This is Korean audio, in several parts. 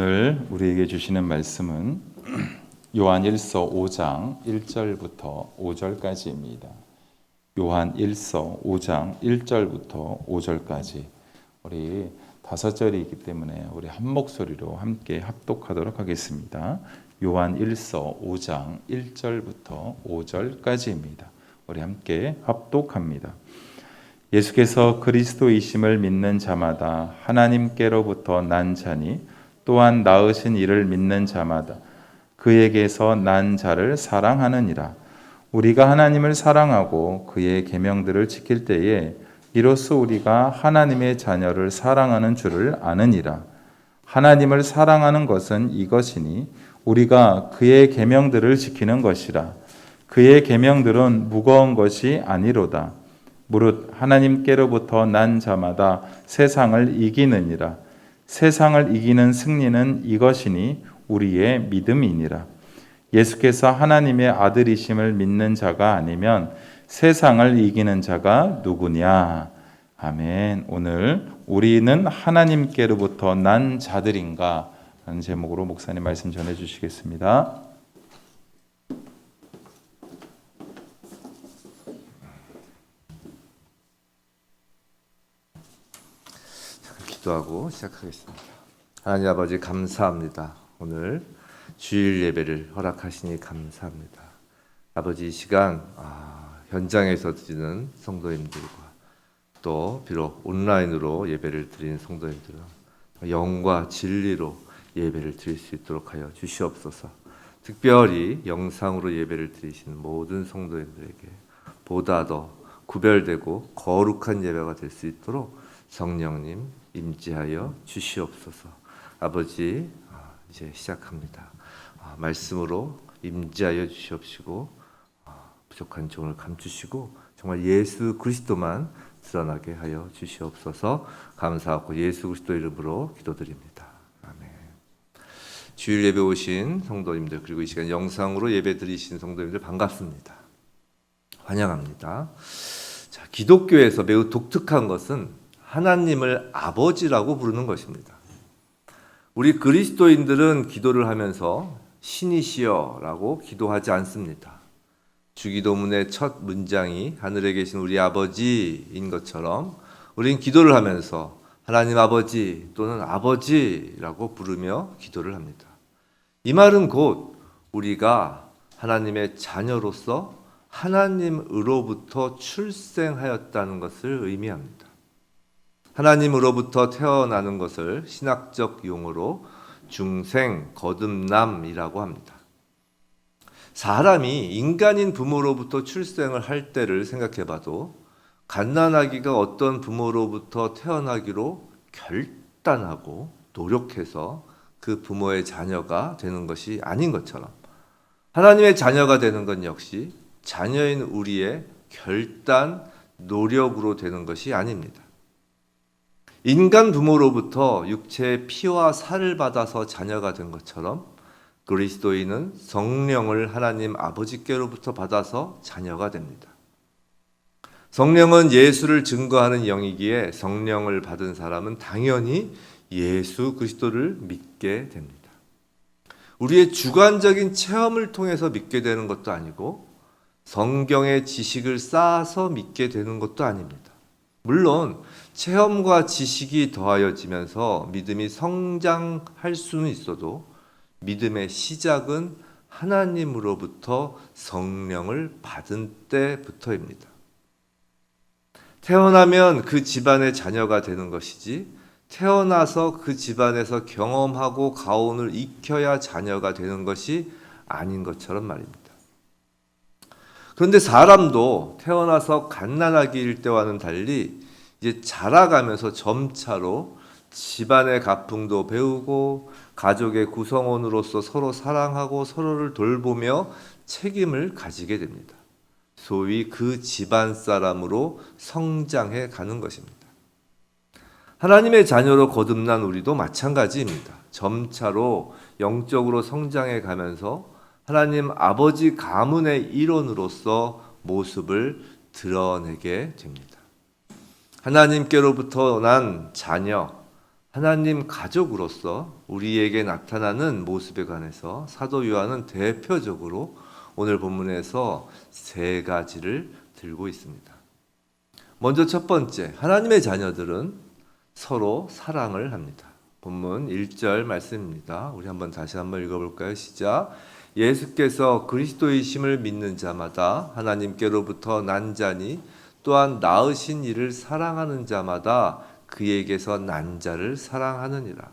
오늘 우리에게 주시는 말씀은 요한 1서 5장 1절부터 5절까지입니다. 요한 1서 5장 1절부터 5절까지 우리 5절이기 때문에 우리 한 목소리로 함께 합독하도록 하겠습니다. 요한 1서 5장 1절부터 5절까지입니다. 우리 함께 합독합니다. 예수께서 그리스도이심을 믿는 자마다 하나님께로부터 난 자니 또한 낳으신 이를 믿는 자마다 그에게서 난 자를 사랑하느니라. 우리가 하나님을 사랑하고 그의 계명들을 지킬 때에 이로써 우리가 하나님의 자녀를 사랑하는 줄을 아느니라. 하나님을 사랑하는 것은 이것이니 우리가 그의 계명들을 지키는 것이라. 그의 계명들은 무거운 것이 아니로다. 무릇 하나님께로부터 난 자마다 세상을 이기느니라. 세상을 이기는 승리는 이것이니 우리의 믿음이니라. 예수께서 하나님의 아들이심을 믿는 자가 아니면 세상을 이기는 자가 누구냐? 아멘. 오늘 우리는 하나님께로부터 난 자들인가? 라는 제목으로 목사님 말씀 전해 주시겠습니다. 기도하고 시작하겠습니다. 하나님 아버지 감사합니다. 오늘 주일 예배를 허락하시니 감사합니다. 아버지 이 시간 현장에서 드리는 성도님들과 또 비록 온라인으로 예배를 드리는 성도님들은 영과 진리로 예배를 드릴 수 있도록 하여 주시옵소서. 특별히 영상으로 예배를 드리시는 모든 성도님들에게 보다 더 구별되고 거룩한 예배가 될 수 있도록 성령님 임재하여 주시옵소서. 아버지 이제 시작합니다. 말씀으로 임재하여 주시옵시고 부족한 종을 감추시고 정말 예수 그리스도만 드러나게 하여 주시옵소서. 감사하고 예수 그리스도 이름으로 기도드립니다. 아멘. 주일 예배 오신 성도님들 그리고 이 시간 영상으로 예배 드리신 성도님들 반갑습니다. 환영합니다. 자, 기독교에서 매우 독특한 것은 하나님을 아버지라고 부르는 것입니다. 우리 그리스도인들은 기도를 하면서 신이시여 라고 기도하지 않습니다. 주기도문의 첫 문장이 하늘에 계신 우리 아버지인 것처럼 우린 기도를 하면서 하나님 아버지 또는 아버지라고 부르며 기도를 합니다. 이 말은 곧 우리가 하나님의 자녀로서 하나님으로부터 출생하였다는 것을 의미합니다. 하나님으로부터 태어나는 것을 신학적 용어로 중생, 거듭남이라고 합니다. 사람이 인간인 부모로부터 출생을 할 때를 생각해봐도 갓난아기가 어떤 부모로부터 태어나기로 결단하고 노력해서 그 부모의 자녀가 되는 것이 아닌 것처럼 하나님의 자녀가 되는 건 역시 자녀인 우리의 결단, 노력으로 되는 것이 아닙니다. 인간 부모로부터 육체의 피와 살을 받아서 자녀가 된 것처럼 그리스도인은 성령을 하나님 아버지께로부터 받아서 자녀가 됩니다. 성령은 예수를 증거하는 영이기에 성령을 받은 사람은 당연히 예수 그리스도를 믿게 됩니다. 우리의 주관적인 체험을 통해서 믿게 되는 것도 아니고 성경의 지식을 쌓아서 믿게 되는 것도 아닙니다. 물론 체험과 지식이 더하여지면서 믿음이 성장할 수는 있어도 믿음의 시작은 하나님으로부터 성령을 받은 때부터입니다. 태어나면 그 집안의 자녀가 되는 것이지 태어나서 그 집안에서 경험하고 가온을 익혀야 자녀가 되는 것이 아닌 것처럼 말입니다. 그런데 사람도 태어나서 갓난아기일 때와는 달리 이제 자라가면서 점차로 집안의 가풍도 배우고 가족의 구성원으로서 서로 사랑하고 서로를 돌보며 책임을 가지게 됩니다. 소위 그 집안 사람으로 성장해 가는 것입니다. 하나님의 자녀로 거듭난 우리도 마찬가지입니다. 점차로 영적으로 성장해 가면서 하나님 아버지 가문의 일원으로서 모습을 드러내게 됩니다. 하나님께로부터 난 자녀, 하나님 가족으로서 우리에게 나타나는 모습에 관해서 사도 요한은 대표적으로 오늘 본문에서 세 가지를 들고 있습니다. 먼저 첫 번째, 하나님의 자녀들은 서로 사랑을 합니다. 본문 1절 말씀입니다. 우리 다시 한번 읽어볼까요? 시작. 예수께서 그리스도이심을 믿는 자마다 하나님께로부터 난 자니 또한 낳으신 이를 사랑하는 자마다 그에게서 난 자를 사랑하느니라.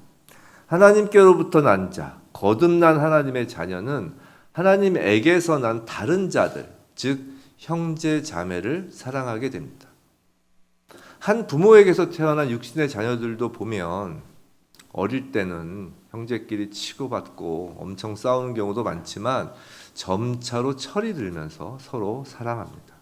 하나님께로부터 난 자, 거듭난 하나님의 자녀는 하나님에게서 난 다른 자들, 즉 형제 자매를 사랑하게 됩니다. 한 부모에게서 태어난 육신의 자녀들도 보면 어릴 때는 형제끼리 치고받고 엄청 싸우는 경우도 많지만 점차로 철이 들면서 서로 사랑합니다.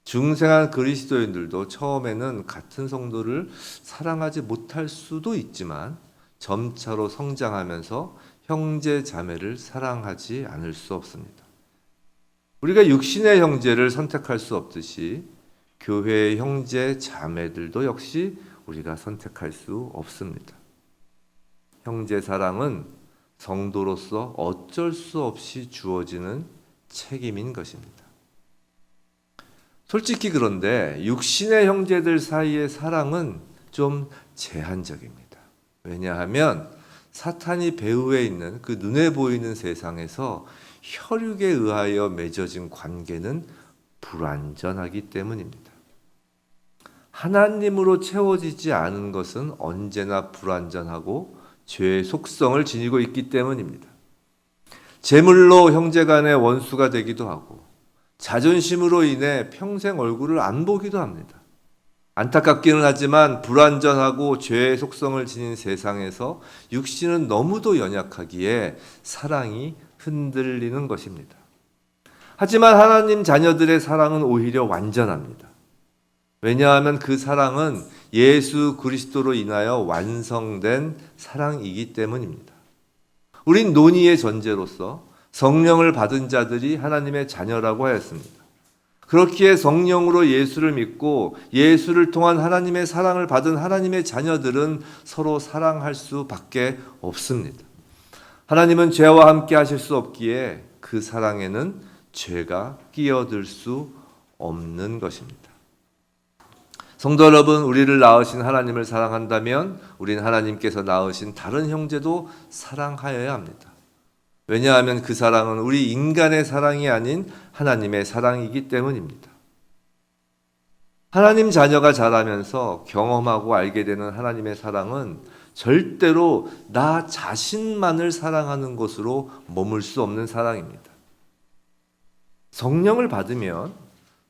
중생한 그리스도인들도 처음에는 같은 성도를 사랑하지 못할 수도 있지만 점차로 성장하면서 형제 자매를 사랑하지 않을 수 없습니다. 우리가 육신의 형제를 선택할 수 없듯이 교회의 형제 자매들도 역시 우리가 선택할 수 없습니다. 형제 사랑은 성도로서 어쩔 수 없이 주어지는 책임인 것입니다. 솔직히 그런데 육신의 형제들 사이의 사랑은 좀 제한적입니다. 왜냐하면 사탄이 배후에 있는 그 눈에 보이는 세상에서 혈육에 의하여 맺어진 관계는 불완전하기 때문입니다. 하나님으로 채워지지 않은 것은 언제나 불완전하고 죄의 속성을 지니고 있기 때문입니다. 재물로 형제 간의 원수가 되기도 하고 자존심으로 인해 평생 얼굴을 안 보기도 합니다. 안타깝기는 하지만 불완전하고 죄의 속성을 지닌 세상에서 육신은 너무도 연약하기에 사랑이 흔들리는 것입니다. 하지만 하나님 자녀들의 사랑은 오히려 완전합니다. 왜냐하면 그 사랑은 예수 그리스도로 인하여 완성된 사랑이기 때문입니다. 우린 논의의 전제로서 성령을 받은 자들이 하나님의 자녀라고 하였습니다. 그렇기에 성령으로 예수를 믿고 예수를 통한 하나님의 사랑을 받은 하나님의 자녀들은 서로 사랑할 수밖에 없습니다. 하나님은 죄와 함께 하실 수 없기에 그 사랑에는 죄가 끼어들 수 없는 것입니다. 성도 여러분, 우리를 낳으신 하나님을 사랑한다면 우린 하나님께서 낳으신 다른 형제도 사랑하여야 합니다. 왜냐하면 그 사랑은 우리 인간의 사랑이 아닌 하나님의 사랑이기 때문입니다. 하나님 자녀가 자라면서 경험하고 알게 되는 하나님의 사랑은 절대로 나 자신만을 사랑하는 것으로 머물 수 없는 사랑입니다. 성령을 받으면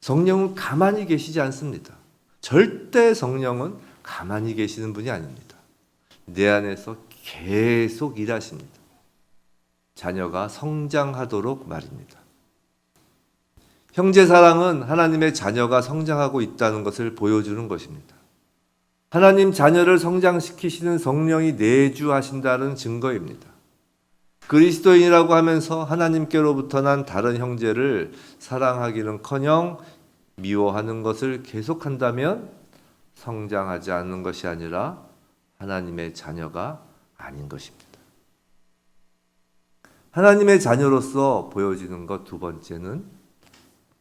성령은 가만히 계시지 않습니다. 절대 성령은 가만히 계시는 분이 아닙니다. 내 안에서 계속 일하십니다. 자녀가 성장하도록 말입니다. 형제 사랑은 하나님의 자녀가 성장하고 있다는 것을 보여주는 것입니다. 하나님 자녀를 성장시키시는 성령이 내주하신다는 증거입니다. 그리스도인이라고 하면서 하나님께로부터 난 다른 형제를 사랑하기는커녕 미워하는 것을 계속한다면 성장하지 않는 것이 아니라 하나님의 자녀가 아닌 것입니다. 하나님의 자녀로서 보여지는 것 두 번째는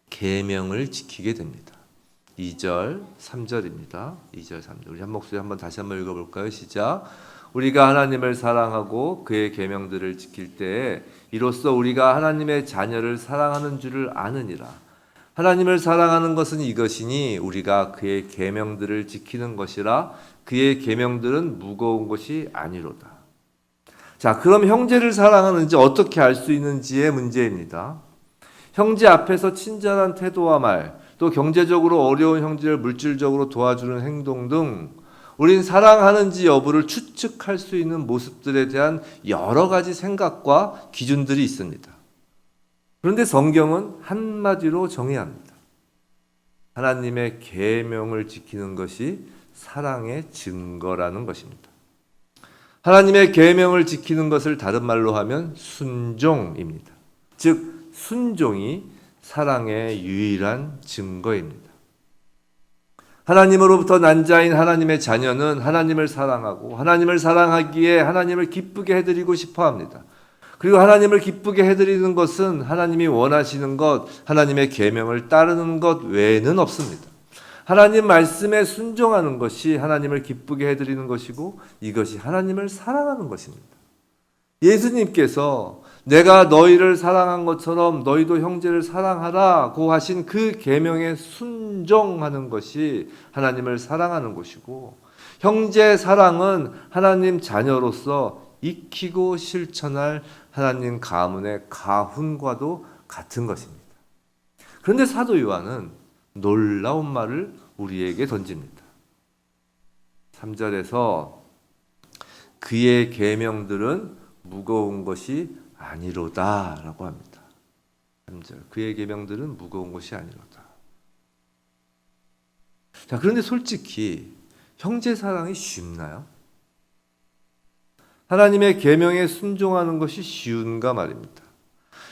계명을 지키게 됩니다. 2절, 3절입니다. 2절, 3절. 우리 한 목소리 다시 한번 읽어볼까요? 시작. 우리가 하나님을 사랑하고 그의 계명들을 지킬 때에 이로써 우리가 하나님의 자녀를 사랑하는 줄을 아느니라. 하나님을 사랑하는 것은 이것이니 우리가 그의 계명들을 지키는 것이라. 그의 계명들은 무거운 것이 아니로다. 자, 그럼 형제를 사랑하는지 어떻게 알 수 있는지의 문제입니다. 형제 앞에서 친절한 태도와 말, 또 경제적으로 어려운 형제를 물질적으로 도와주는 행동 등 우린 사랑하는지 여부를 추측할 수 있는 모습들에 대한 여러 가지 생각과 기준들이 있습니다. 그런데 성경은 한마디로 정의해야 합니다. 하나님의 계명을 지키는 것이 사랑의 증거라는 것입니다. 하나님의 계명을 지키는 것을 다른 말로 하면 순종입니다. 즉 순종이 사랑의 유일한 증거입니다. 하나님으로부터 난 자인 하나님의 자녀는 하나님을 사랑하고 하나님을 사랑하기에 하나님을 기쁘게 해드리고 싶어 합니다. 그리고 하나님을 기쁘게 해드리는 것은 하나님이 원하시는 것, 하나님의 계명을 따르는 것 외에는 없습니다. 하나님 말씀에 순종하는 것이 하나님을 기쁘게 해드리는 것이고 이것이 하나님을 사랑하는 것입니다. 예수님께서 내가 너희를 사랑한 것처럼 너희도 형제를 사랑하라고 하신 그 계명에 순종하는 것이 하나님을 사랑하는 것이고, 형제 사랑은 하나님 자녀로서 익히고 실천할 하나님 가문의 가훈과도 같은 것입니다. 그런데 사도 요한은 놀라운 말을 우리에게 던집니다. 3절에서 그의 계명들은 무거운 것이 아니로다 라고 합니다. 3절 그의 계명들은 무거운 것이 아니로다. 자, 그런데 솔직히 형제 사랑이 쉽나요? 하나님의 계명에 순종하는 것이 쉬운가 말입니다.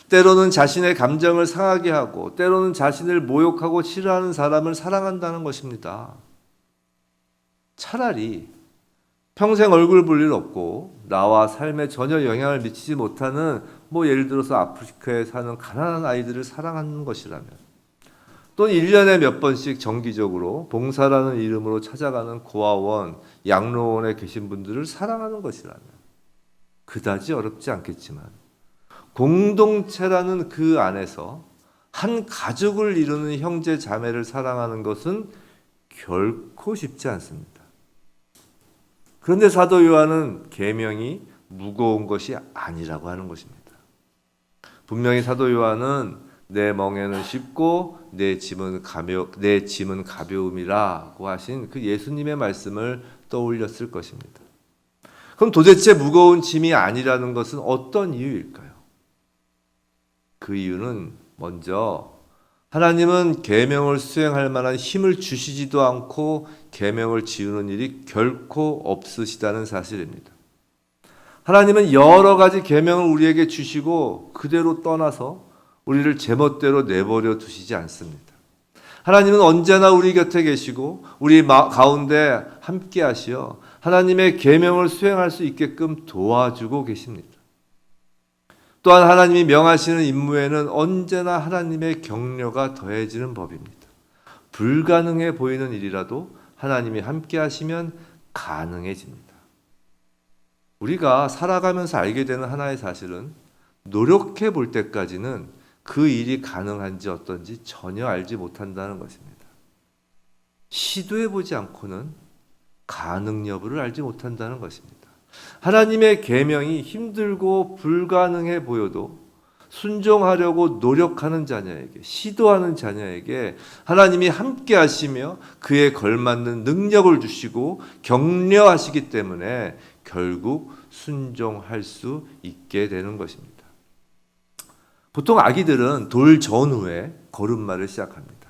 때로는 자신의 감정을 상하게 하고 때로는 자신을 모욕하고 싫어하는 사람을 사랑한다는 것입니다. 차라리 평생 얼굴 볼 일 없고 나와 삶에 전혀 영향을 미치지 못하는 예를 들어서 아프리카에 사는 가난한 아이들을 사랑하는 것이라면, 또는 1년에 몇 번씩 정기적으로 봉사라는 이름으로 찾아가는 고아원, 양로원에 계신 분들을 사랑하는 것이라면 그다지 어렵지 않겠지만, 공동체라는 그 안에서 한 가족을 이루는 형제 자매를 사랑하는 것은 결코 쉽지 않습니다. 그런데 사도 요한은 계명이 무거운 것이 아니라고 하는 것입니다. 분명히 사도 요한은 내 멍에는 쉽고 내 짐은 가벼움이라고 하신 그 예수님의 말씀을 떠올렸을 것입니다. 그럼 도대체 무거운 짐이 아니라는 것은 어떤 이유일까요? 그 이유는 먼저 하나님은 계명을 수행할 만한 힘을 주시지도 않고 계명을 지우는 일이 결코 없으시다는 사실입니다. 하나님은 여러 가지 계명을 우리에게 주시고 그대로 떠나서 우리를 제멋대로 내버려 두시지 않습니다. 하나님은 언제나 우리 곁에 계시고 우리 가운데 함께 하시어 하나님의 계명을 수행할 수 있게끔 도와주고 계십니다. 또한 하나님이 명하시는 임무에는 언제나 하나님의 격려가 더해지는 법입니다. 불가능해 보이는 일이라도 하나님이 함께 하시면 가능해집니다. 우리가 살아가면서 알게 되는 하나의 사실은 노력해 볼 때까지는 그 일이 가능한지 어떤지 전혀 알지 못한다는 것입니다. 시도해 보지 않고는 가능 여부를 알지 못한다는 것입니다. 하나님의 계명이 힘들고 불가능해 보여도 순종하려고 노력하는 자녀에게, 시도하는 자녀에게 하나님이 함께 하시며 그에 걸맞는 능력을 주시고 격려하시기 때문에 결국 순종할 수 있게 되는 것입니다. 보통 아기들은 돌 전후에 걸음마를 시작합니다.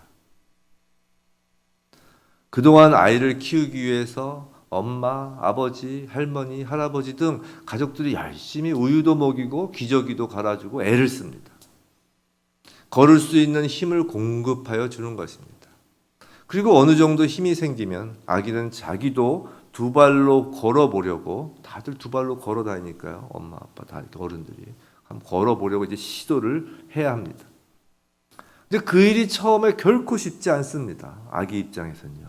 그동안 아이를 키우기 위해서 엄마, 아버지, 할머니, 할아버지 등 가족들이 열심히 우유도 먹이고 기저귀도 갈아주고 애를 씁니다. 걸을 수 있는 힘을 공급하여 주는 것입니다. 그리고 어느 정도 힘이 생기면 아기는 자기도 두 발로 걸어보려고, 다들 두 발로 걸어 다니니까요. 엄마, 아빠 다 이렇게 어른들이 한번 걸어보려고 이제 시도를 해야 합니다. 근데 그 일이 처음에 결코 쉽지 않습니다. 아기 입장에서는요.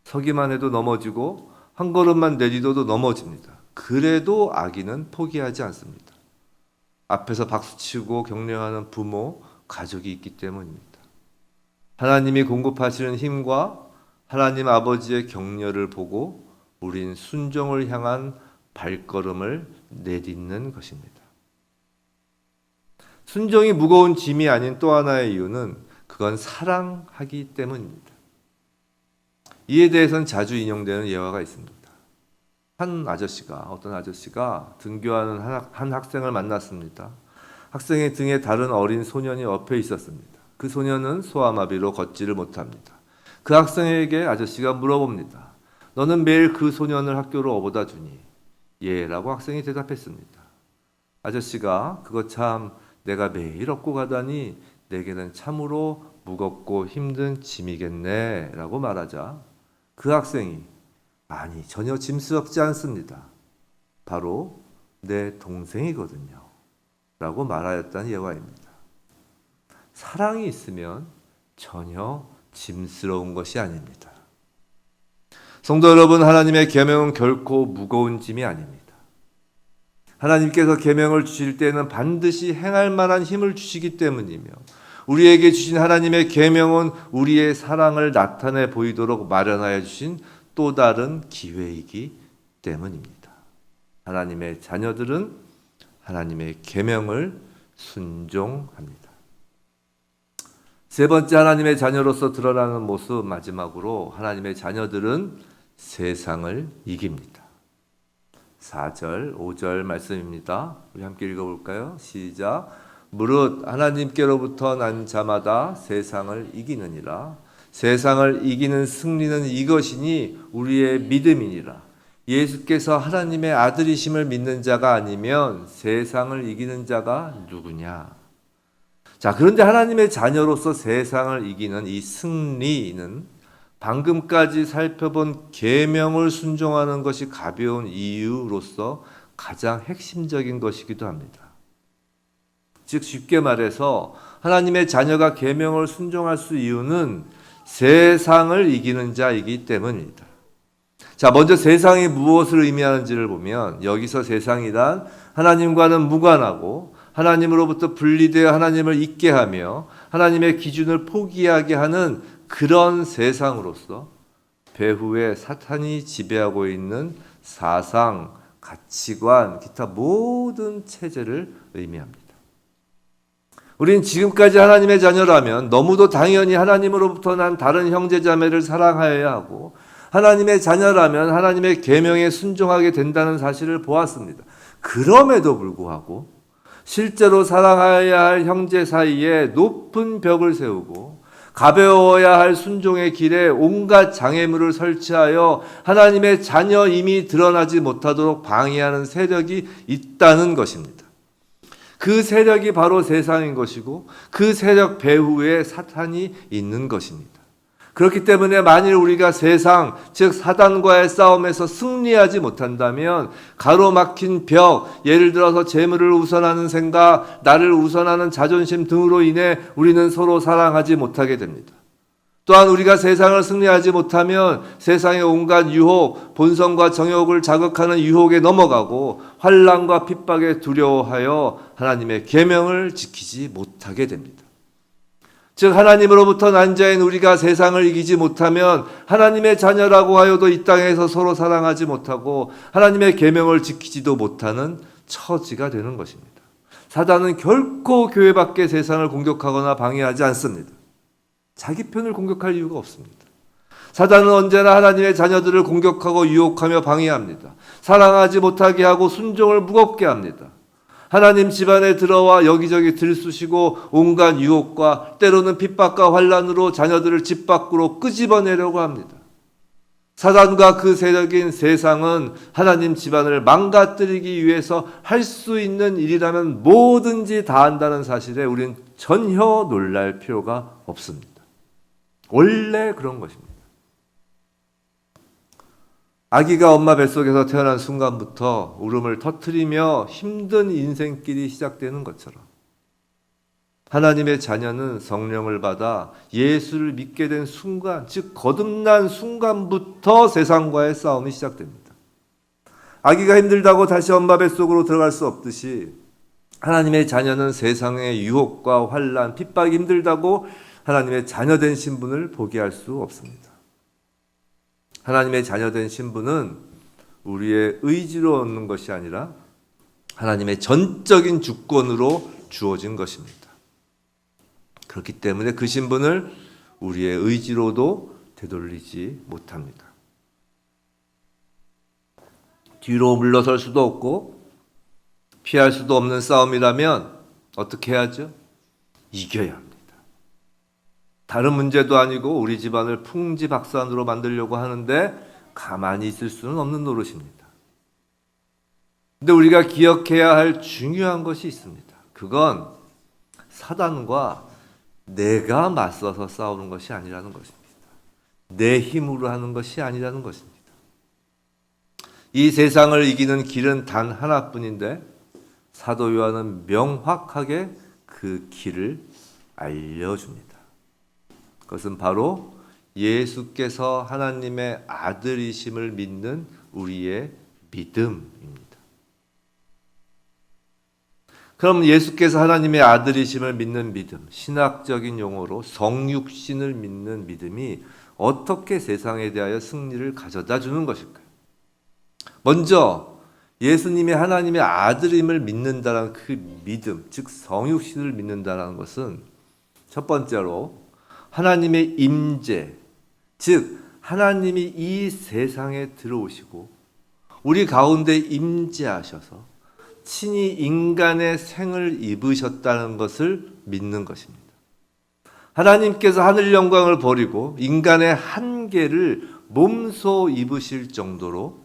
서기만 해도 넘어지고 한 걸음만 내디뎌도 넘어집니다. 그래도 아기는 포기하지 않습니다. 앞에서 박수치고 격려하는 부모, 가족이 있기 때문입니다. 하나님이 공급하시는 힘과 하나님 아버지의 격려를 보고 우린 순종을 향한 발걸음을 내딛는 것입니다. 순종이 무거운 짐이 아닌 또 하나의 이유는 그건 사랑하기 때문입니다. 이에 대해서는 자주 인용되는 예화가 있습니다. 어떤 아저씨가 등교하는 한 학생을 만났습니다. 학생의 등에 다른 어린 소년이 엎여 있었습니다. 그 소년은 소아마비로 걷지를 못합니다. 그 학생에게 아저씨가 물어봅니다. 너는 매일 그 소년을 학교로 업어다 주니? 예, 라고 학생이 대답했습니다. 아저씨가 그거 참 내가 매일 업고 가다니 내게는 참으로 무겁고 힘든 짐이겠네 라고 말하자 그 학생이 아니 전혀 짐스럽지 않습니다. 바로 내 동생이거든요. 라고 말하였다는 예화입니다. 사랑이 있으면 전혀 짐스러운 것이 아닙니다. 성도 여러분, 하나님의 계명은 결코 무거운 짐이 아닙니다. 하나님께서 계명을 주실 때는 반드시 행할 만한 힘을 주시기 때문이며 우리에게 주신 하나님의 계명은 우리의 사랑을 나타내 보이도록 마련하여 주신 또 다른 기회이기 때문입니다. 하나님의 자녀들은 하나님의 계명을 순종합니다. 세 번째, 하나님의 자녀로서 드러나는 모습, 마지막으로 하나님의 자녀들은 세상을 이깁니다. 4절, 5절 말씀입니다. 우리 함께 읽어볼까요? 시작. 무릇 하나님께로부터 난 자마다 세상을 이기느니라. 세상을 이기는 승리는 이것이니 우리의 믿음이니라. 예수께서 하나님의 아들이심을 믿는 자가 아니면 세상을 이기는 자가 누구냐? 자, 그런데 하나님의 자녀로서 세상을 이기는 이 승리는 방금까지 살펴본 계명을 순종하는 것이 가벼운 이유로서 가장 핵심적인 것이기도 합니다. 즉 쉽게 말해서 하나님의 자녀가 계명을 순종할 수 이유는 세상을 이기는 자이기 때문입니다. 자, 먼저 세상이 무엇을 의미하는지를 보면 여기서 세상이란 하나님과는 무관하고 하나님으로부터 분리되어 하나님을 잊게 하며 하나님의 기준을 포기하게 하는 그런 세상으로서 배후에 사탄이 지배하고 있는 사상, 가치관, 기타 모든 체제를 의미합니다. 우린 지금까지 하나님의 자녀라면 너무도 당연히 하나님으로부터 난 다른 형제자매를 사랑하여야 하고 하나님의 자녀라면 하나님의 계명에 순종하게 된다는 사실을 보았습니다. 그럼에도 불구하고 실제로 사랑하여야 할 형제 사이에 높은 벽을 세우고 가벼워야 할 순종의 길에 온갖 장애물을 설치하여 하나님의 자녀임이 드러나지 못하도록 방해하는 세력이 있다는 것입니다. 그 세력이 바로 세상인 것이고 그 세력 배후에 사탄이 있는 것입니다. 그렇기 때문에 만일 우리가 세상, 즉 사단과의 싸움에서 승리하지 못한다면 가로막힌 벽, 예를 들어서 재물을 우선하는 생각, 나를 우선하는 자존심 등으로 인해 우리는 서로 사랑하지 못하게 됩니다. 또한 우리가 세상을 승리하지 못하면 세상의 온갖 유혹, 본성과 정욕을 자극하는 유혹에 넘어가고 환난과 핍박에 두려워하여 하나님의 계명을 지키지 못하게 됩니다. 즉 하나님으로부터 난 자인 우리가 세상을 이기지 못하면 하나님의 자녀라고 하여도 이 땅에서 서로 사랑하지 못하고 하나님의 계명을 지키지도 못하는 처지가 되는 것입니다. 사단은 결코 교회 밖의 세상을 공격하거나 방해하지 않습니다. 자기 편을 공격할 이유가 없습니다. 사단은 언제나 하나님의 자녀들을 공격하고 유혹하며 방해합니다. 사랑하지 못하게 하고 순종을 무겁게 합니다. 하나님 집안에 들어와 여기저기 들쑤시고 온갖 유혹과 때로는 핍박과 환난으로 자녀들을 집 밖으로 끄집어내려고 합니다. 사단과 그 세력인 세상은 하나님 집안을 망가뜨리기 위해서 할 수 있는 일이라면 뭐든지 다 한다는 사실에 우리는 전혀 놀랄 필요가 없습니다. 원래 그런 것입니다. 아기가 엄마 뱃속에서 태어난 순간부터 울음을 터뜨리며 힘든 인생길이 시작되는 것처럼 하나님의 자녀는 성령을 받아 예수를 믿게 된 순간, 즉 거듭난 순간부터 세상과의 싸움이 시작됩니다. 아기가 힘들다고 다시 엄마 뱃속으로 들어갈 수 없듯이 하나님의 자녀는 세상의 유혹과 환난, 핍박이 힘들다고 하나님의 자녀된 신분을 포기할 수 없습니다. 하나님의 자녀된 신분은 우리의 의지로 얻는 것이 아니라 하나님의 전적인 주권으로 주어진 것입니다. 그렇기 때문에 그 신분을 우리의 의지로도 되돌리지 못합니다. 뒤로 물러설 수도 없고 피할 수도 없는 싸움이라면 어떻게 해야죠? 이겨야 합니다. 다른 문제도 아니고 우리 집안을 풍지박산으로 만들려고 하는데 가만히 있을 수는 없는 노릇입니다. 근데 우리가 기억해야 할 중요한 것이 있습니다. 그건 사단과 내가 맞서서 싸우는 것이 아니라는 것입니다. 내 힘으로 하는 것이 아니라는 것입니다. 이 세상을 이기는 길은 단 하나뿐인데 사도 요한은 명확하게 그 길을 알려줍니다. 그것은 바로 예수께서 하나님의 아들이심을 믿는 우리의 믿음입니다. 그럼 예수께서 하나님의 아들이심을 믿는 믿음, 신학적인 용어로 성육신을 믿는 믿음이 어떻게 세상에 대하여 승리를 가져다 주는 것일까요? 먼저 예수님이 하나님의 아들임을 믿는다는 그 믿음, 즉 성육신을 믿는다는 것은 첫 번째로 하나님의 임재, 즉 하나님이 이 세상에 들어오시고 우리 가운데 임재하셔서 친히 인간의 생을 입으셨다는 것을 믿는 것입니다. 하나님께서 하늘 영광을 버리고 인간의 한계를 몸소 입으실 정도로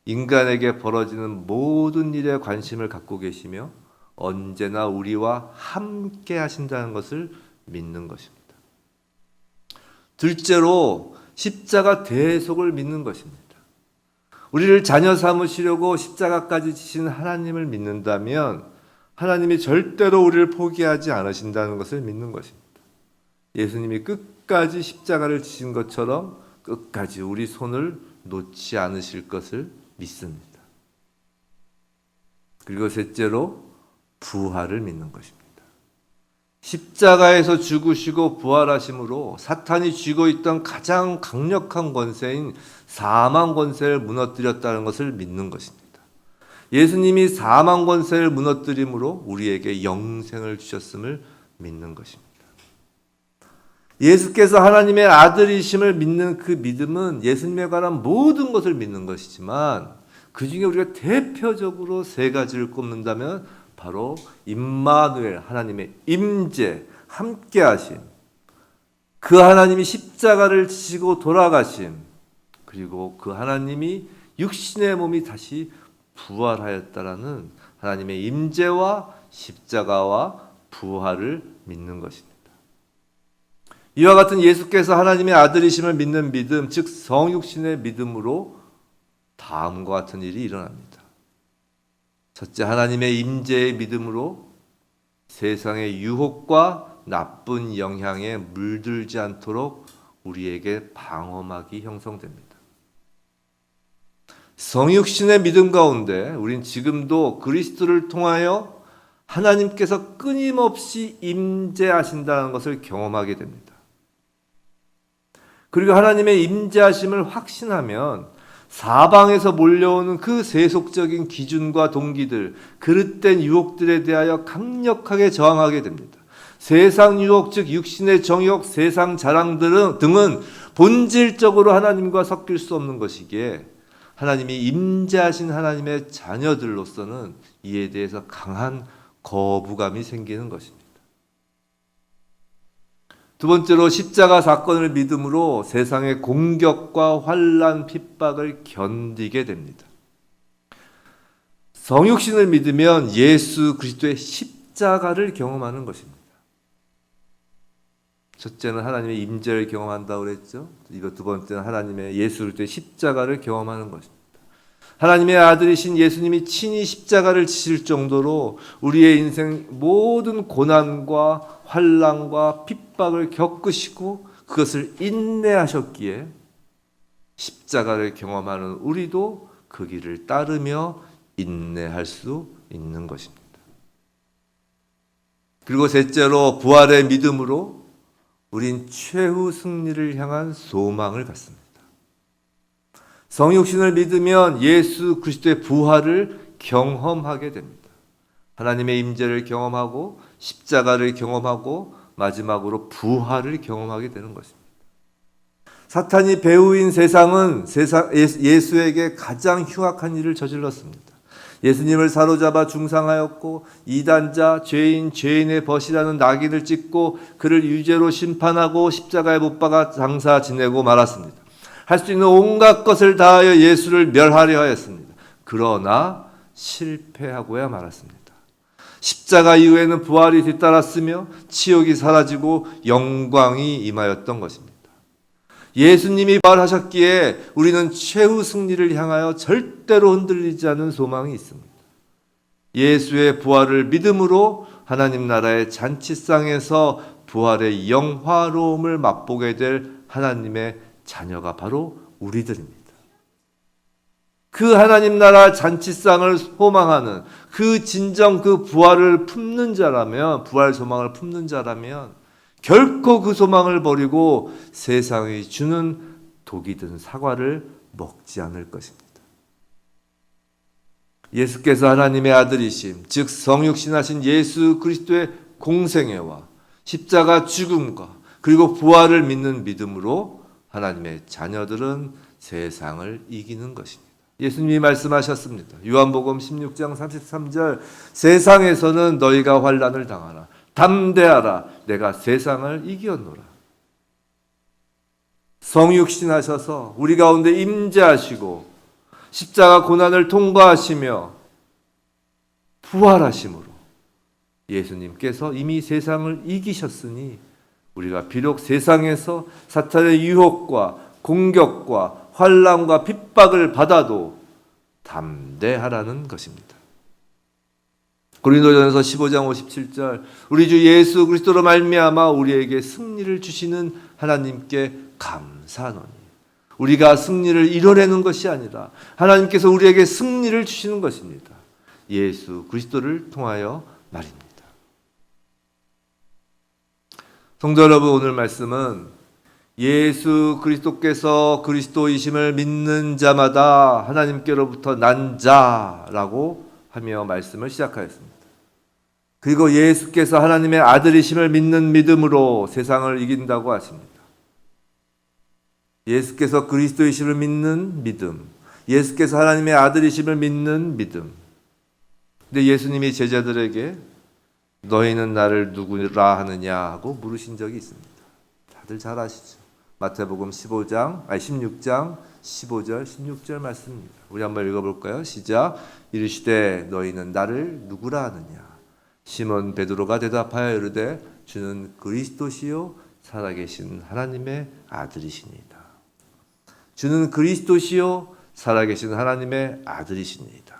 인간에게 벌어지는 모든 일에 관심을 갖고 계시며 언제나 우리와 함께 하신다는 것을 믿는 것입니다. 둘째로 십자가 대속을 믿는 것입니다. 우리를 자녀 삼으시려고 십자가까지 지신 하나님을 믿는다면 하나님이 절대로 우리를 포기하지 않으신다는 것을 믿는 것입니다. 예수님이 끝까지 십자가를 지신 것처럼 끝까지 우리 손을 놓지 않으실 것을 믿습니다. 그리고 셋째로 부활을 믿는 것입니다. 십자가에서 죽으시고 부활하심으로 사탄이 쥐고 있던 가장 강력한 권세인 사망 권세를 무너뜨렸다는 것을 믿는 것입니다. 예수님이 사망 권세를 무너뜨림으로 우리에게 영생을 주셨음을 믿는 것입니다. 예수께서 하나님의 아들이심을 믿는 그 믿음은 예수님에 관한 모든 것을 믿는 것이지만 그 중에 우리가 대표적으로 세 가지를 꼽는다면 바로 임마누엘, 하나님의 임재, 함께하심, 그 하나님이 십자가를 지시고 돌아가심, 그리고 그 하나님이 육신의 몸이 다시 부활하였다라는 하나님의 임재와 십자가와 부활을 믿는 것입니다. 이와 같은 예수께서 하나님의 아들이심을 믿는 믿음, 즉 성육신의 믿음으로 다음과 같은 일이 일어납니다. 첫째, 하나님의 임재의 믿음으로 세상의 유혹과 나쁜 영향에 물들지 않도록 우리에게 방어막이 형성됩니다. 성육신의 믿음 가운데 우린 지금도 그리스도를 통하여 하나님께서 끊임없이 임재하신다는 것을 경험하게 됩니다. 그리고 하나님의 임재하심을 확신하면 사방에서 몰려오는 그 세속적인 기준과 동기들, 그릇된 유혹들에 대하여 강력하게 저항하게 됩니다. 세상 유혹, 즉 육신의 정욕, 세상 자랑들은 등은 본질적으로 하나님과 섞일 수 없는 것이기에 하나님이 임재하신 하나님의 자녀들로서는 이에 대해서 강한 거부감이 생기는 것입니다. 두 번째로 십자가 사건을 믿음으로 세상의 공격과 환난, 핍박을 견디게 됩니다. 성육신을 믿으면 예수 그리스도의 십자가를 경험하는 것입니다. 첫째는 하나님의 임재를 경험한다고 그랬죠. 이거 두 번째는 하나님의 예수 그리스도의 십자가를 경험하는 것입니다. 하나님의 아들이신 예수님이 친히 십자가를 지실 정도로 우리의 인생 모든 고난과 환난과 핍박을 겪으시고 그것을 인내하셨기에 십자가를 경험하는 우리도 그 길을 따르며 인내할 수 있는 것입니다. 그리고 셋째로 부활의 믿음으로 우린 최후 승리를 향한 소망을 갖습니다. 성육신을 믿으면 예수 그리스도의 부활을 경험하게 됩니다. 하나님의 임재를 경험하고 십자가를 경험하고 마지막으로 부활을 경험하게 되는 것입니다. 사탄이 배후인 세상은 예수에게 가장 흉악한 일을 저질렀습니다. 예수님을 사로잡아 중상하였고 이단자, 죄인의 벗이라는 낙인을 찍고 그를 유죄로 심판하고 십자가에 못 박아 장사 지내고 말았습니다. 할 수 있는 온갖 것을 다하여 예수를 멸하려 하였습니다. 그러나 실패하고야 말았습니다. 십자가 이후에는 부활이 뒤따랐으며 치욕이 사라지고 영광이 임하였던 것입니다. 예수님이 부활하셨기에 우리는 최후 승리를 향하여 절대로 흔들리지 않은 소망이 있습니다. 예수의 부활을 믿음으로 하나님 나라의 잔치상에서 부활의 영화로움을 맛보게 될 하나님의 자녀가 바로 우리들입니다. 그 하나님 나라 잔치상을 소망하는 그 진정 그 부활을 품는 자라면, 부활 소망을 품는 자라면 결코 그 소망을 버리고 세상이 주는 독이 든 사과를 먹지 않을 것입니다. 예수께서 하나님의 아들이심, 즉 성육신하신 예수 그리스도의 공생애와 십자가 죽음과 그리고 부활을 믿는 믿음으로 하나님의 자녀들은 세상을 이기는 것입니다. 예수님이 말씀하셨습니다. 요한복음 16장 33절, 세상에서는 너희가 환난을 당하나 담대하라, 내가 세상을 이기었노라. 성육신하셔서 우리 가운데 임재하시고 십자가 고난을 통과하시며 부활하심으로 예수님께서 이미 세상을 이기셨으니 우리가 비록 세상에서 사탄의 유혹과 공격과 환난과 핍박을 받아도 담대하라는 것입니다. 고린도전서 15장 57절, 우리 주 예수 그리스도로 말미암아 우리에게 승리를 주시는 하나님께 감사하노니, 우리가 승리를 이뤄내는 것이 아니라 하나님께서 우리에게 승리를 주시는 것입니다. 예수 그리스도를 통하여 말입니다. 성도 여러분, 오늘 말씀은 예수 그리스도께서 그리스도이심을 믿는 자마다 하나님께로부터 난 자라고 하며 말씀을 시작하였습니다. 그리고 예수께서 하나님의 아들이심을 믿는 믿음으로 세상을 이긴다고 하십니다. 예수께서 그리스도이심을 믿는 믿음, 예수께서 하나님의 아들이심을 믿는 믿음. 근데 예수님이 제자들에게 너희는 나를 누구라 하느냐 하고 물으신 적이 있습니다. 다들 잘 아시죠? 마태복음 16장 15절 16절 말씀입니다. 우리 한번 읽어볼까요? 시작. 이르시되 너희는 나를 누구라 하느냐? 시몬 베드로가 대답하여 이르되 주는 그리스도시요 살아계신 하나님의 아들이시니이다. 주는 그리스도시요 살아계신 하나님의 아들이시니이다.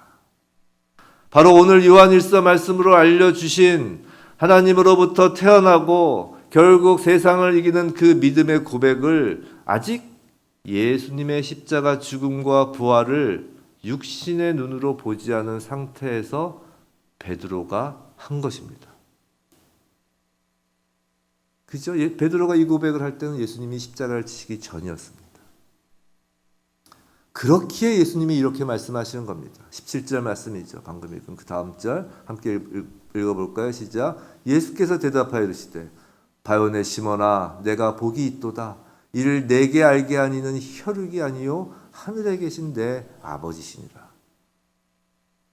바로 오늘 요한일서 말씀으로 알려주신 하나님으로부터 태어나고 결국 세상을 이기는 그 믿음의 고백을 아직 예수님의 십자가 죽음과 부활을 육신의 눈으로 보지 않은 상태에서 베드로가 한 것입니다. 그죠? 베드로가 이 고백을 할 때는 예수님이 십자가를 지시기 전이었습니다. 그렇기에 예수님이 이렇게 말씀하시는 겁니다. 17절 말씀이죠. 방금 읽은 그 다음 절 함께 읽어볼까요? 시작. 예수께서 대답하여 이르시되 바요네 시몬아 내가 복이 있도다. 이를 내게 알게 하니는 혈육이 아니요 하늘에 계신 내 아버지시니라.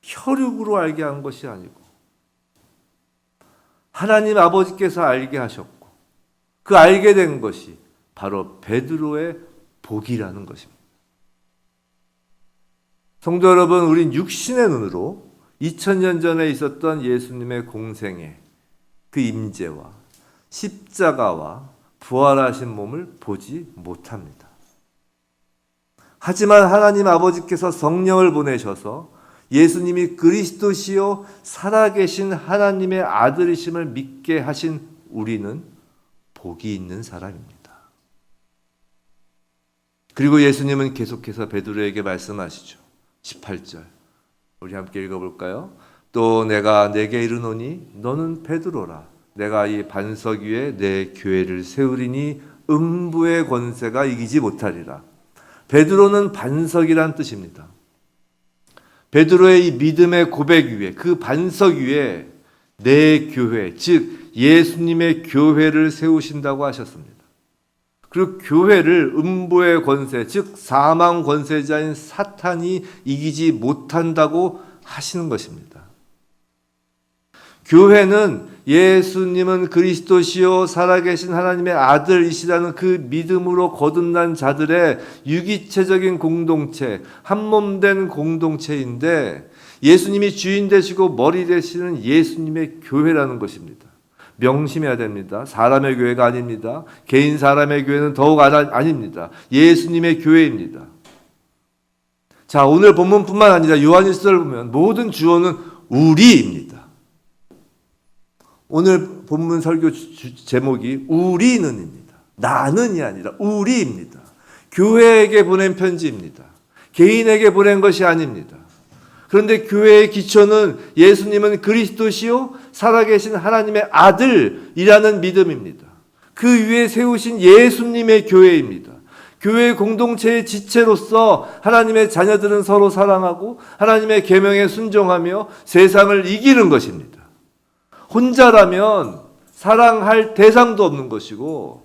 혈육으로 알게 한 것이 아니고 하나님 아버지께서 알게 하셨고 그 알게 된 것이 바로 베드로의 복이라는 것입니다. 성도 여러분, 우린 육신의 눈으로 2000년 전에 있었던 예수님의 공생애, 그 임재와 십자가와 부활하신 몸을 보지 못합니다. 하지만 하나님 아버지께서 성령을 보내셔서 예수님이 그리스도시요 살아계신 하나님의 아들이심을 믿게 하신 우리는 복이 있는 사람입니다. 그리고 예수님은 계속해서 베드로에게 말씀하시죠. 18절 우리 함께 읽어볼까요? 또 내가 내게 이르노니 너는 베드로라. 내가 이 반석 위에 내 교회를 세우리니 음부의 권세가 이기지 못하리라. 베드로는 반석이란 뜻입니다. 베드로의 이 믿음의 고백 위에, 그 반석 위에 내 교회, 즉 예수님의 교회를 세우신다고 하셨습니다. 그리고 교회를 음부의 권세, 즉 사망 권세자인 사탄이 이기지 못한다고 하시는 것입니다. 교회는 예수님은 그리스도시요 살아계신 하나님의 아들이시라는 그 믿음으로 거듭난 자들의 유기체적인 공동체, 한몸된 공동체인데 예수님이 주인 되시고 머리 되시는 예수님의 교회라는 것입니다. 명심해야 됩니다. 사람의 교회가 아닙니다. 개인 사람의 교회는 더욱 아닙니다. 예수님의 교회입니다. 자, 오늘 본문뿐만 아니라 요한일서를 보면 모든 주어는 우리입니다. 오늘 본문 설교 제목이 우리는입니다. 나는이 아니라 우리입니다. 교회에게 보낸 편지입니다. 개인에게 보낸 것이 아닙니다. 그런데 교회의 기초는 예수님은 그리스도시요 살아계신 하나님의 아들이라는 믿음입니다. 그 위에 세우신 예수님의 교회입니다. 교회 공동체의 지체로서 하나님의 자녀들은 서로 사랑하고 하나님의 계명에 순종하며 세상을 이기는 것입니다. 혼자라면 사랑할 대상도 없는 것이고,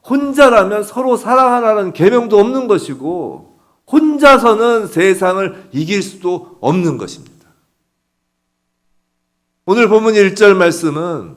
혼자라면 서로 사랑하라는 계명도 없는 것이고, 혼자서는 세상을 이길 수도 없는 것입니다. 오늘 본문 1절 말씀은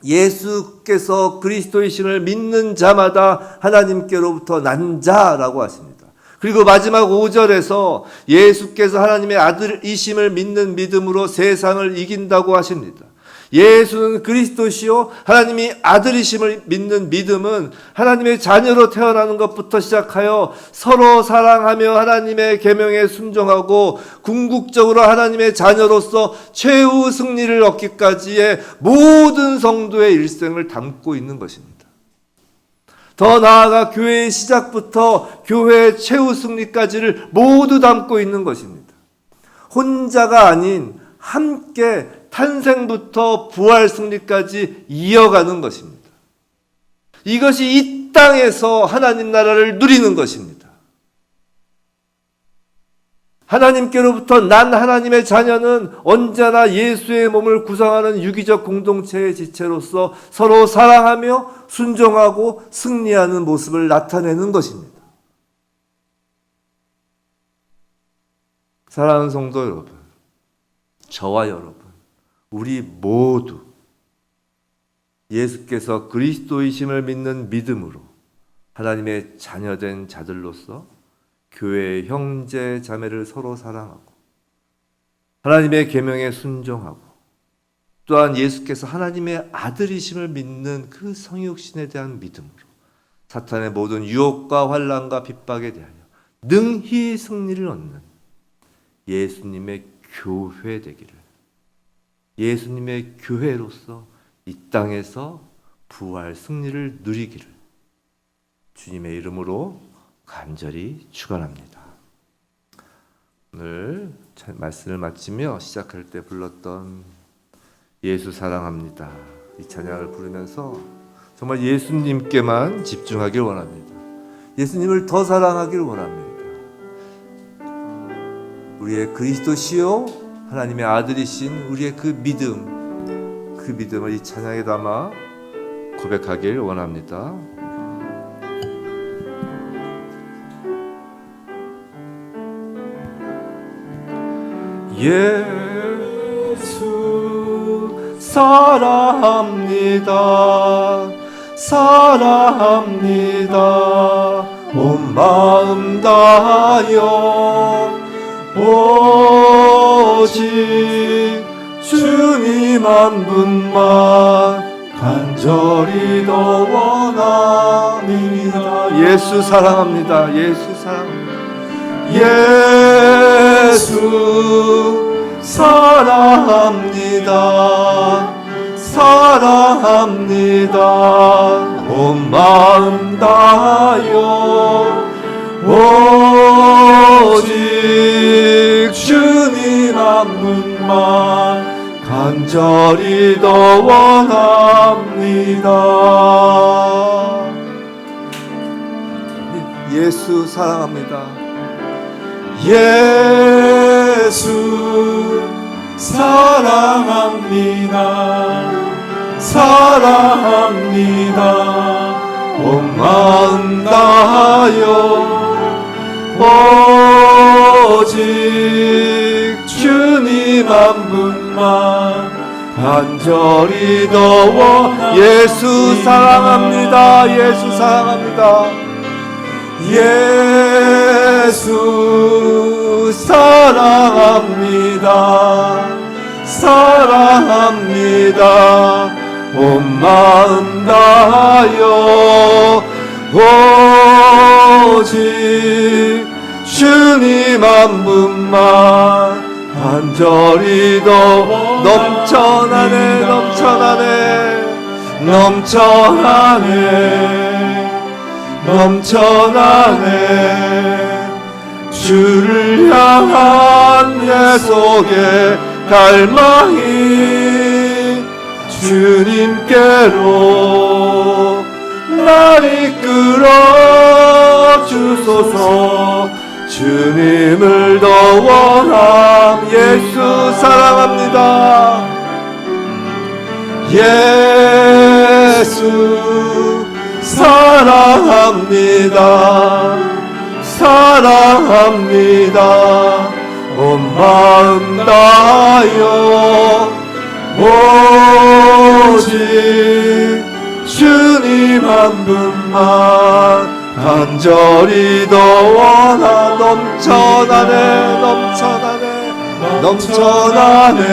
예수께서 그리스도이심을 믿는 자마다 하나님께로부터 난 자라고 하십니다. 그리고 마지막 5절에서 예수께서 하나님의 아들이심을 믿는 믿음으로 세상을 이긴다고 하십니다. 예수는 그리스도시요 하나님이 아들이심을 믿는 믿음은 하나님의 자녀로 태어나는 것부터 시작하여 서로 사랑하며 하나님의 계명에 순종하고 궁극적으로 하나님의 자녀로서 최후 승리를 얻기까지의 모든 성도의 일생을 담고 있는 것입니다. 더 나아가 교회의 시작부터 교회의 최후 승리까지를 모두 담고 있는 것입니다. 혼자가 아닌 함께 탄생부터 부활 승리까지 이어가는 것입니다. 이것이 이 땅에서 하나님 나라를 누리는 것입니다. 하나님께로부터 난 하나님의 자녀는 언제나 예수의 몸을 구성하는 유기적 공동체의 지체로서 서로 사랑하며 순종하고 승리하는 모습을 나타내는 것입니다. 사랑하는 성도 여러분, 저와 여러분, 우리 모두 예수께서 그리스도이심을 믿는 믿음으로 하나님의 자녀된 자들로서 교회의 형제 자매를 서로 사랑하고 하나님의 계명에 순종하고 또한 예수께서 하나님의 아들이심을 믿는 그 성육신에 대한 믿음으로 사탄의 모든 유혹과 환난과 핍박에 대하여 능히 승리를 얻는 예수님의 교회 되기를, 예수님의 교회로서 이 땅에서 부활 승리를 누리기를 주님의 이름으로 간절히 축원합니다. 오늘 말씀을 마치며 시작할 때 불렀던 예수 사랑합니다, 이 찬양을 부르면서 정말 예수님께만 집중하길 원합니다. 예수님을 더 사랑하길 원합니다. 우리의 그리스도시요 하나님의 아들이신 우리의 그 믿음을 이 찬양에 담아 고백하길 원합니다. 예수 사랑합니다, 사랑합니다, 온 마음 다하여 오직 주님 한 분만 간절히 더 원합니다. 예수 사랑합니다, 예수 사랑합니다, 예수 사랑합니다, 사랑합니다, 온 마음 다하여 오직 주님 한 분만 간절히 더 원합니다. 예수 사랑합니다, 예수 사랑합니다, 사랑합니다, 온 마음 다하여 오직 주님 한 분만 간절히 더 예수 사랑합니다, 예수 사랑합니다, 예수 사랑합니다, 사랑합니다, 온 마음 다하여 오직 주님 한 분만 간절히 더 넘쳐나네 넘쳐나네 넘쳐나네 넘쳐나네 주를 향한 내 속에 갈망이 주님께로 날 이끌어 주소서 주님을 더 원함 예수 사랑합니다 예수 사랑합니다 사랑합니다 온 마음 다하여 오직 주님 한 분만 간절히 더 원하 넘쳐나네 넘쳐나네 넘쳐나네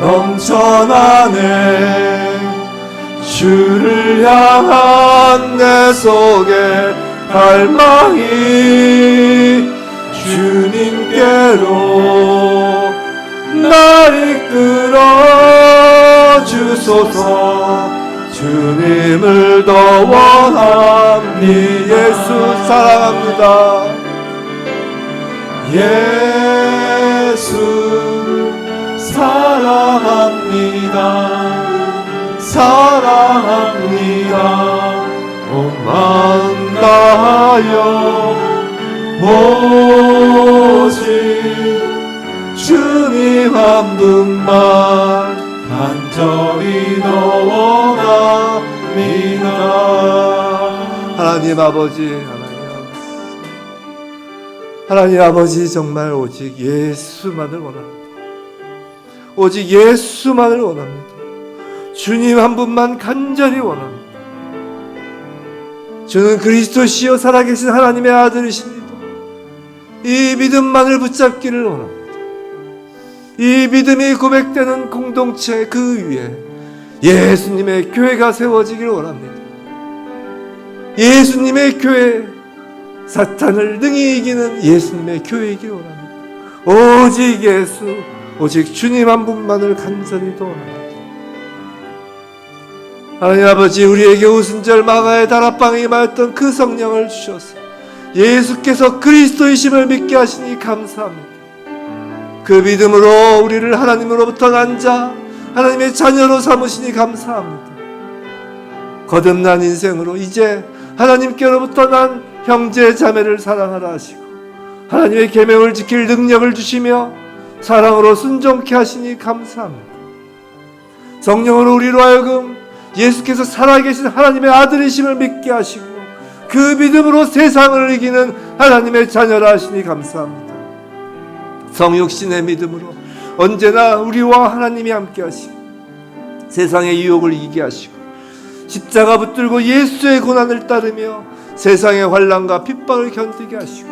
넘쳐나네 주를 향한 내 속에 갈망이 주님께로 날 이끌어 주소서 주님을 더 원함니 예수 사랑합니다 예수 사랑합니다 사랑합니다 온 마음 다하여 오직 주님 한 분만 간절히 더 원합니다 하나님 아버지 하나님 아버지 정말 오직 예수만을 원합니다 오직 예수만을 원합니다 주님 한 분만 간절히 원합니다 주는 그리스도시요 살아계신 하나님의 아들이십니다 이 믿음만을 붙잡기를 원합니다 이 믿음이 고백되는 공동체 그 위에 예수님의 교회가 세워지기를 원합니다 예수님의 교회 사탄을 능히 이기는 예수님의 교회이기를 원합니다 오직 예수 오직 주님 한 분만을 간절히 더 원합니다 하나님 아버지 우리에게 오순절 마가의 다락방에 임하였던 그 성령을 주셔서 예수께서 그리스도이심을 믿게 하시니 감사합니다 그 믿음으로 우리를 하나님으로부터 난 자 하나님의 자녀로 삼으시니 감사합니다 거듭난 인생으로 이제 하나님께로부터 난 형제 자매를 사랑하라 하시고 하나님의 계명을 지킬 능력을 주시며 사랑으로 순종케 하시니 감사합니다 성령으로 우리로 하여금 예수께서 살아계신 하나님의 아들이심을 믿게 하시고 그 믿음으로 세상을 이기는 하나님의 자녀라 하시니 감사합니다 성육신의 믿음으로 언제나 우리와 하나님이 함께 하시고 세상의 유혹을 이기게 하시고 십자가 붙들고 예수의 고난을 따르며 세상의 환난과 핍박을 견디게 하시고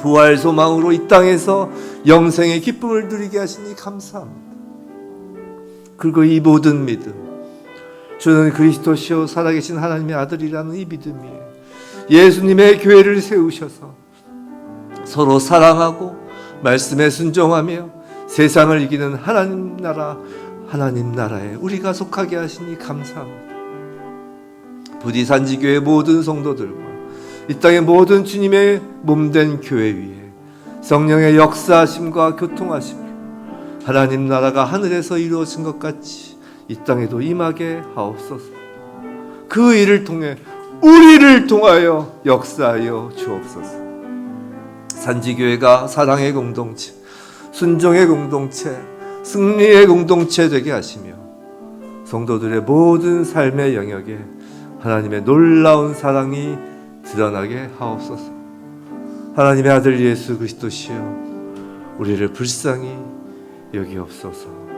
부활 소망으로 이 땅에서 영생의 기쁨을 누리게 하시니 감사합니다 그리고 이 모든 믿음 주는 그리스도시요 살아계신 하나님의 아들이라는 이 믿음이에요 예수님의 교회를 세우셔서 서로 사랑하고 말씀에 순종하며 세상을 이기는 하나님 나라에 우리가 속하게 하시니 감사합니다 부디 산지교회 모든 성도들과 이 땅의 모든 주님의 몸된 교회 위에 성령의 역사하심과 교통하심으로 하나님 나라가 하늘에서 이루어진 것 같이 이 땅에도 임하게 하옵소서 그 일을 통해 우리를 통하여 역사하여 주옵소서 산지교회가 사랑의 공동체 순종의 공동체 승리의 공동체 되게 하시며 성도들의 모든 삶의 영역에 하나님의 놀라운 사랑이 드러나게 하옵소서 하나님의 아들 예수 그리스도시여 우리를 불쌍히 여기옵소서